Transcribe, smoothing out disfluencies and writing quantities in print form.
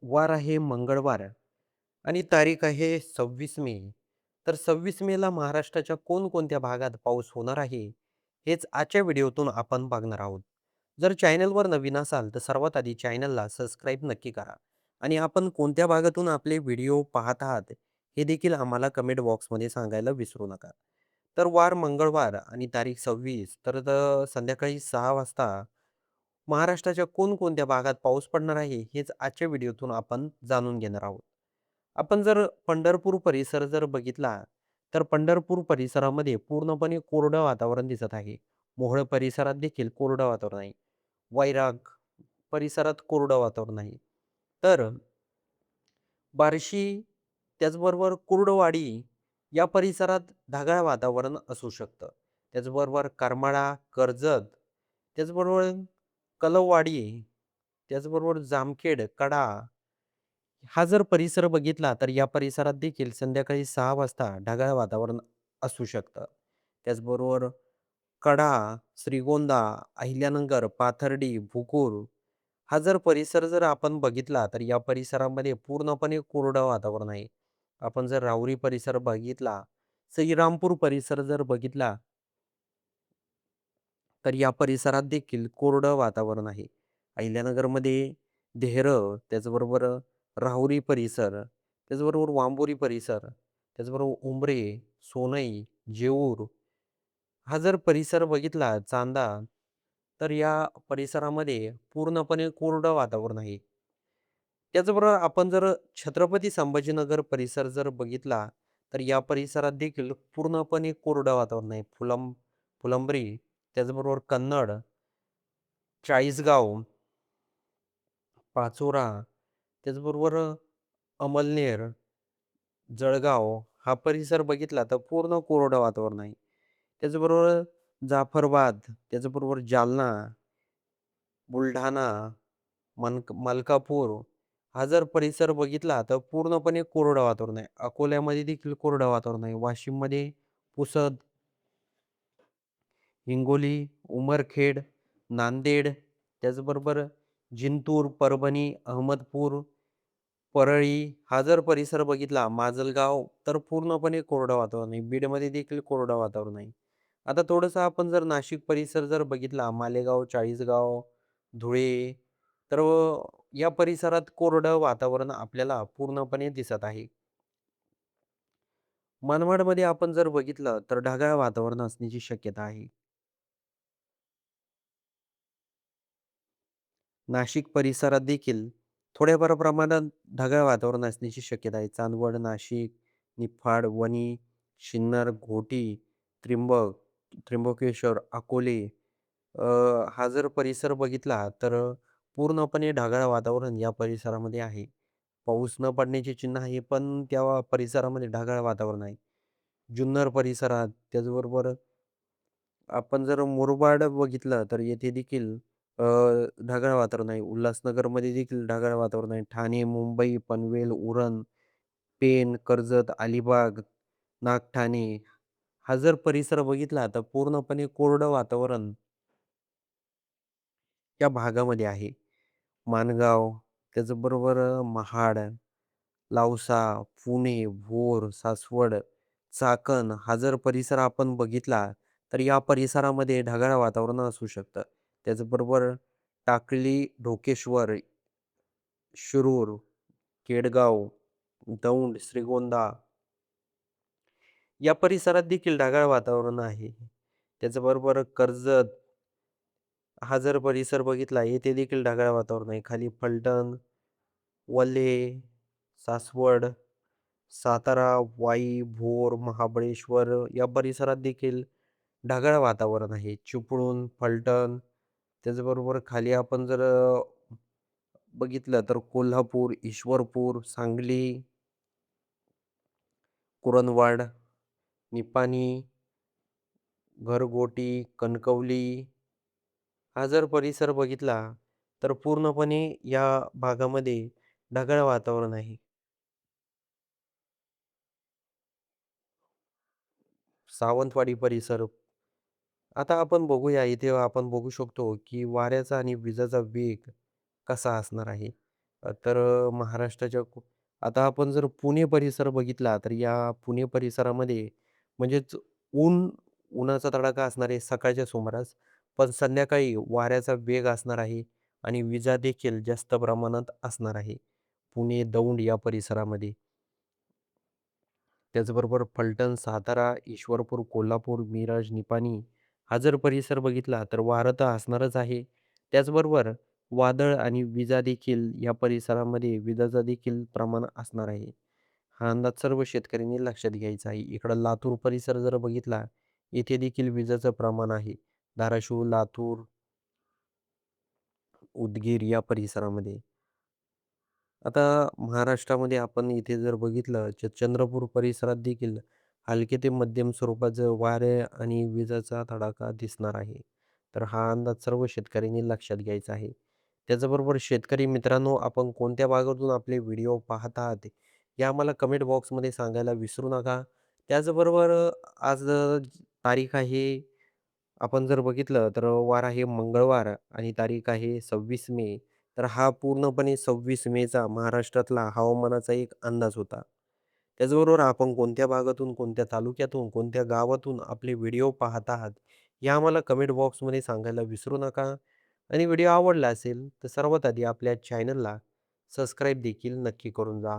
वार आहे मंगळवार आणि तारीख आहे 26 मे. तर 26 मेला महाराष्ट्राच्या कोणकोणत्या भागात पाऊस होणार आहे, हेच आजच्या व्हिडिओतून आपण बघणार आहोत. जर चॅनलवर नवीन असाल तर सर्वात आधी चॅनलला सबस्क्राईब नक्की करा आणि आपण कोणत्या भागातून आपले व्हिडिओ पाहत आहात, हे देखील आम्हाला कमेंट बॉक्समध्ये सांगायला विसरू नका. तर वार मंगळवार आणि तारीख 26 संध्याकाळी 6 वाजता महाराष्ट्राच्या कोणकोणत्या भागात पाऊस पडणार आहे, हेच आजच्या व्हिडिओतून आपण जाणून घेणार आहोत. आपण जर पंढरपूर परिसर जर बघितला, तर पंढरपूर परिसरामध्ये पूर्णपणे कोरडं वातावरण दिसत आहे. मोहोळ परिसरात देखील कोरडं वातावरण आहे. वैराग परिसरात कोरडं वातावरण आहे. तर बार्शी, त्याचबरोबर कुर्डवाडी या परिसरात ढगाळ वातावरण असू शकतं. त्याचबरोबर करमाळा, कर्जत, त्याचबरोबर कलववाडी, त्याचबरोबर जामखेड, कडा हा जर परिसर बघितला तर या परिसरात देखील संध्याकाळी 6 वाजता ढगाळ वातावरण असू शकतं. त्याचबरोबर कडा, श्रीगोंदा, अहिल्यानगर, पाथर्डी, भुकूर हा जर परिसर जर आपण बघितला तर या परिसरामध्ये पूर्णपणे कोरडं वातावरण आहे. आपण जर राहुरी परिसर बघितला, श्रीरामपूर परिसर जर बघितला, तर या परिसरात देखील कोरडं वातावरण आहे. अहिल्यानगरमध्ये देहरं, त्याचबरोबर राहुरी परिसर, त्याचबरोबर वांबोरी परिसर, त्याचबरोबर उंबरे, सोनई, जेऊर हा जर परिसर बघितला चांदा, तर या परिसरामध्ये पूर्णपणे कोरडं वातावरण आहे. त्याचबरोबर आपण जर छत्रपती संभाजीनगर परिसर जर बघितला, तर या परिसरात देखील पूर्णपणे कोरडं वातावरण आहे. फुलंब्री, त्याचबरोबर कन्नड, चाळीसगाव, पाचोरा, त्याचबरोबर अमळनेर, जळगाव हा परिसर बघितला तर पूर्ण कोरडं वातावरण आहे. त्याचबरोबर जाफराबाद, त्याचबरोबर जालना, बुलढाणा, मलकापूर हा जर परिसर बघितला तर पूर्णपणे कोरडं वातावरण आहे. अकोल्यामध्ये देखील कोरडं वातावरण आहे. वाशिममध्ये पुसद, हिंगोली, उमरखेड, नांदेड, त्याचबरोबर जिंतूर, परभणी, अहमदपूर, परळी हा जर परिसर बघितला, माजलगाव तर पूर्णपणे कोरडं वातावरण आहे. बीडमध्ये देखील कोरडं वातावरण आहे. आता थोडंसं आपण जर नाशिक परिसर जर बघितला, मालेगाव, चाळीसगाव, धुळे तर या परिसरात कोरडं वातावरण आपल्याला पूर्णपणे दिसत आहे. मनमाडमध्ये आपण जर बघितलं तर ढगाळ वातावरण असण्याची शक्यता आहे. नाशिक परिसरात देखील थोड्याफार प्रमाणात ढगाळ वातावरण असण्याची शक्यता आहे. चांदवड, नाशिक, निफाड, वणी, सिन्नर, घोटी, त्र्यंबक, त्र्यंबकेश्वर, अकोले अ, हा जर परिसर बघितला तर पूर्णपणे ढगाळ वातावरण या परिसरामध्ये आहे. पाऊस न पडण्याची चिन्ह आहे, पण त्या परिसरामध्ये ढगाळ वातावरण आहे. जुन्नर परिसरात, त्याचबरोबर आपण जर मुरबाड बघितलं तर येथे देखील अ, ढगाळ वातावरण आहे. उल्हासनगरमध्ये देखील ढगाळ वातावरण आहे. ठाणे, मुंबई, पनवेल, उरण, पेण, कर्जत, अलिबाग, नागठाणे हा जर परिसर बघितला तर पूर्णपणे कोरडं वातावरण या भागामध्ये आहे. माणगाव, त्याचबरोबर महाड, lausa, पुणे, भोर, सासवड, चाकण हा जर परिसर आपण बघितला, तर या परिसरामध्ये ढगाळ वातावरण असू शकतं. त्याचबरोबर टाकळी, ढोकेश्वर, शिरूर, केडगाव, दौंड, श्रीगोंदा या परिसरात देखील ढगाळ वातावरण आहे. त्याचबरोबर कर्जत हा जर परिसर बघितला, येथे देखील ढगाळ वातावरण आहे. खाली फलटण, वल्हे, सासवड, सातारा, वाई, भोर, महाबळेश्वर या परिसरात देखील ढगाळ वातावरण आहे. चिपळूण, फलटण त्याचबरोबर खाली आपण जर बघितलं तर कोल्हापूर, ईश्वरपूर, सांगली, कुरणवाड, निपाणी, घरगोटी, कणकवली हा जर परिसर बघितला, तर पूर्णपणे या भागामध्ये ढगाळ वातावरण आहे. सावंतवाडी परिसर आता आपण बघूया इथे आपण बघू शकतो, की वाऱ्याचा आणि विजेचा वेग कसा असणार आहे. महाराष्ट्राच्या आता आपण जर पुणे परिसर बघितला, तर या पुणे परिसरामध्ये म्हणजेच उन्हाचा तडाखा असणार आहे सकाळच्या सुमारास. पण संध्याकाळी वाऱ्याचा वेग असणार आहे आणि विजा देखील जास्त प्रमाणात असणार आहे. पुणे, दौंड या परिसरामध्ये. त्याचबरोबर फलटण, सातारा, ईश्वरपूर, कोल्हापूर, मिरज, निपाणी हा जर परिसर बघितला तर वारं तर असणारच आहे. त्याचबरोबर वादळ आणि विजा देखील या परिसरामध्ये विजाचं देखील प्रमाण असणार आहे. हा अंदाज सर्व शेतकऱ्यांनी लक्षात घ्यायचा आहे. इकडं लातूर परिसर जर बघितला, येथे देखील विजेचं प्रमाण आहे. धाराशिव, लातूर, उदगीर या परिसरामध्ये. आता महाराष्ट्रामध्ये आपण इथे जर बघितलं चंद्रपूर परिसरात देखील हलके ते मध्यम स्वरूपाचं वारे आणि विजांचा तडाखा दिसणार आहे. तर हा अंदाज सर्व शेतकऱ्यांनी लक्षात घ्यायचा आहे. त्याचबरोबर शेतकरी मित्रांनो, आपण कोणत्या भागातून आपले व्हिडिओ पाहत आहात, हे आम्हाला कमेंट बॉक्समध्ये सांगायला विसरू नका. त्याचबरोबर आज तारीख आहे, आपण जर बघितलं तर वार आहे मंगळवार आणि तारीख आहे 26 मे. तर हा पूर्णपणे 26 मेचा महाराष्ट्रातला हवामानाचा एक अंदाज होता. त्याचबरोबर आपण कोणत्या भागातून, कोणत्या तालुक्यातून, कोणत्या गावातून आपले व्हिडिओ पाहत आहात, हे आम्हाला कमेंट बॉक्समध्ये सांगायला विसरू नका. आणि व्हिडिओ आवडला असेल तर सर्वात आधी आपल्या चॅनलला सबस्क्राईब देखील नक्की करून जा.